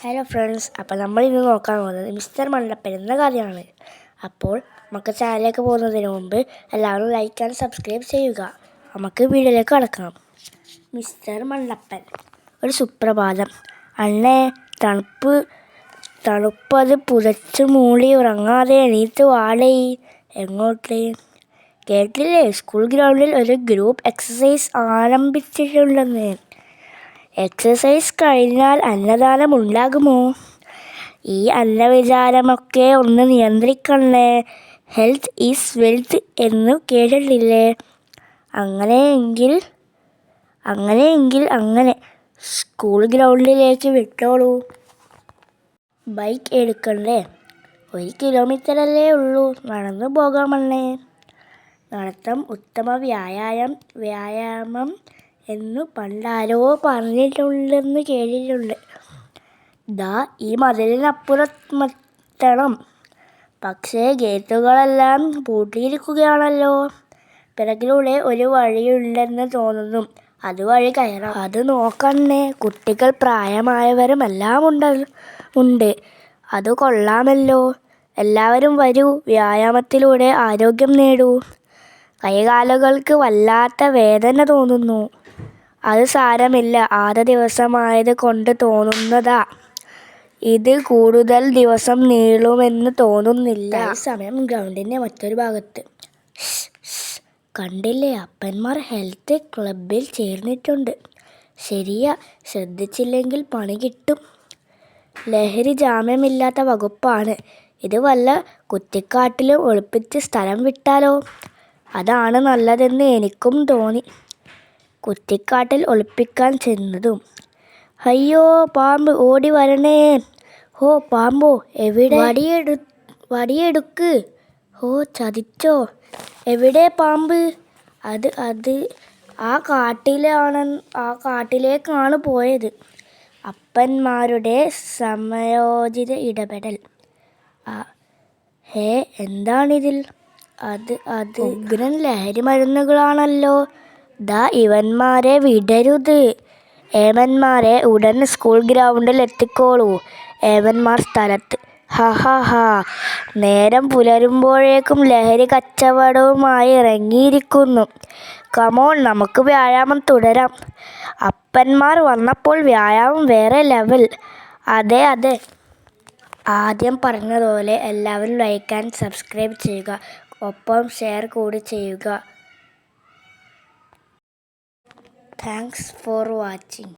Hello friends, അപ്പോൾ നമ്മൾ ഇന്ന് നോക്കാൻ പോകുന്നത് മിസ്റ്റർ മണ്ടപ്പൻ എന്ന കഥയാണ്. അപ്പോൾ നമുക്ക് ചാനലിലേക്ക് പോകുന്നതിന് മുമ്പ് എല്ലാവരും ലൈക്ക് ആൻഡ് സബ്സ്ക്രൈബ് ചെയ്യുക. നമുക്ക് വീഡിയോയിലേക്ക് കടക്കാം. മിസ്റ്റർ മണ്ടപ്പൻ. ഒരു സുപ്രഭാതം. അന്നേ തണുപ്പത് പുതച്ച് മൂടി ഉറങ്ങാതെ എണീറ്റ് വാടേ. എങ്ങോട്ട്? കേട്ടില്ലേ, സ്കൂൾ ഗ്രൗണ്ടിൽ ഒരു ഗ്രൂപ്പ് എക്സസൈസ് ആരംഭിച്ചിട്ടുണ്ടെന്ന്. എക്സസൈസ് കഴിഞ്ഞാൽ അന്നദാനം ഉണ്ടാകുമോ? ഈ അന്നവിചാരമൊക്കെ ഒന്ന് നിയന്ത്രിക്കണേ. ഹെൽത്ത് ഈസ് വെൽത്ത് എന്ന് കേട്ടിട്ടില്ലേ? അങ്ങനെയെങ്കിൽ അങ്ങനെ സ്കൂൾ ഗ്രൗണ്ടിലേക്ക് വിട്ടോളൂ. ബൈക്ക് എടുക്കണ്ടേ? 1 കിലോമീറ്ററല്ലേ ഉള്ളൂ, നടന്നു പോകാമണ്ണേ. നടത്തം ഉത്തമ വ്യായാമം എന്നു പണ്ടാരോ പറഞ്ഞിട്ടുണ്ടെന്ന് കേട്ടിട്ടുണ്ട്. ദാ ഈ മതിലിനപ്പുറമെത്തണം. പക്ഷേ ഗേറ്റുകളെല്ലാം പൂട്ടിയിരിക്കുകയാണല്ലോ. പിറകിലൂടെ ഒരു വഴിയുണ്ടെന്ന് തോന്നുന്നു. അതുവഴി കയറാം. അത് നോക്കണേ, കുട്ടികൾ പ്രായമായവരുമെല്ലാം ഉണ്ട്. അത് കൊള്ളാമല്ലോ. എല്ലാവരും വരൂ, വ്യായാമത്തിലൂടെ ആരോഗ്യം നേടൂ. കൈകാലുകൾക്ക് വല്ലാത്ത വേദന തോന്നുന്നു. അത് സാരമില്ല, ആദ്യ ദിവസമായത് കൊണ്ട് തോന്നുന്നതാ. ഇത് കൂടുതൽ ദിവസം നീളുമെന്ന് തോന്നുന്നില്ല. ഈ സമയം ഗ്രൗണ്ടിൻ്റെ മറ്റൊരു ഭാഗത്ത്. കണ്ടില്ലേ, അപ്പന്മാർ ഹെൽത്ത് ക്ലബിൽ ചേർന്നിട്ടുണ്ട്. ശരിയാ, ശ്രദ്ധിച്ചില്ലെങ്കിൽ പണി കിട്ടും. ലഹരി ജാമ്യമില്ലാത്ത വകുപ്പാണ്. ഇത് വല്ല കുറ്റിക്കാട്ടിലും ഒളിപ്പിച്ച് സ്ഥലം വിട്ടാലോ? അതാണ് നല്ലതെന്ന് എനിക്കും തോന്നി. കുറ്റിക്കാട്ടിൽ ഒളിപ്പിക്കാൻ ചെന്നതും അയ്യോ, പാമ്പ്, ഓടി വരണേ. ഓ പാമ്പോ, എവിടെ? വടിയെടുക്ക്. ഓ ചതിച്ചോ? എവിടെ പാമ്പ്? അത് ആ കാട്ടിലേക്കാണ് പോയത്. അപ്പന്മാരുടെ സമയോചിത ഇടപെടൽ. എന്താണിതിൽ? അത് ഉഗ്രൻ ലഹരി മരുന്നുകളാണല്ലോ. ദാ ഇവന്മാരെ വിടരുത്. ഏവന്മാരെ ഉടൻ സ്കൂൾ ഗ്രൗണ്ടിൽ എത്തിക്കോളൂ. ഏവന്മാർ സ്ഥലത്ത്. ഹാ. നേരം പുലരുമ്പോഴേക്കും ലഹരി കച്ചവടവുമായി ഇറങ്ങിയിരിക്കുന്നു. കമോൺ, നമുക്ക് വ്യായാമം തുടരാം. അപ്പന്മാർ വന്നപ്പോൾ വ്യായാമം വേറെ ലെവൽ. അതെ. ആദ്യം പറഞ്ഞതുപോലെ എല്ലാവരും ലൈക്ക് ആൻഡ് സബ്സ്ക്രൈബ് ചെയ്യുക. ഒപ്പം ഷെയർ കൂടി ചെയ്യുക. Thanks for watching.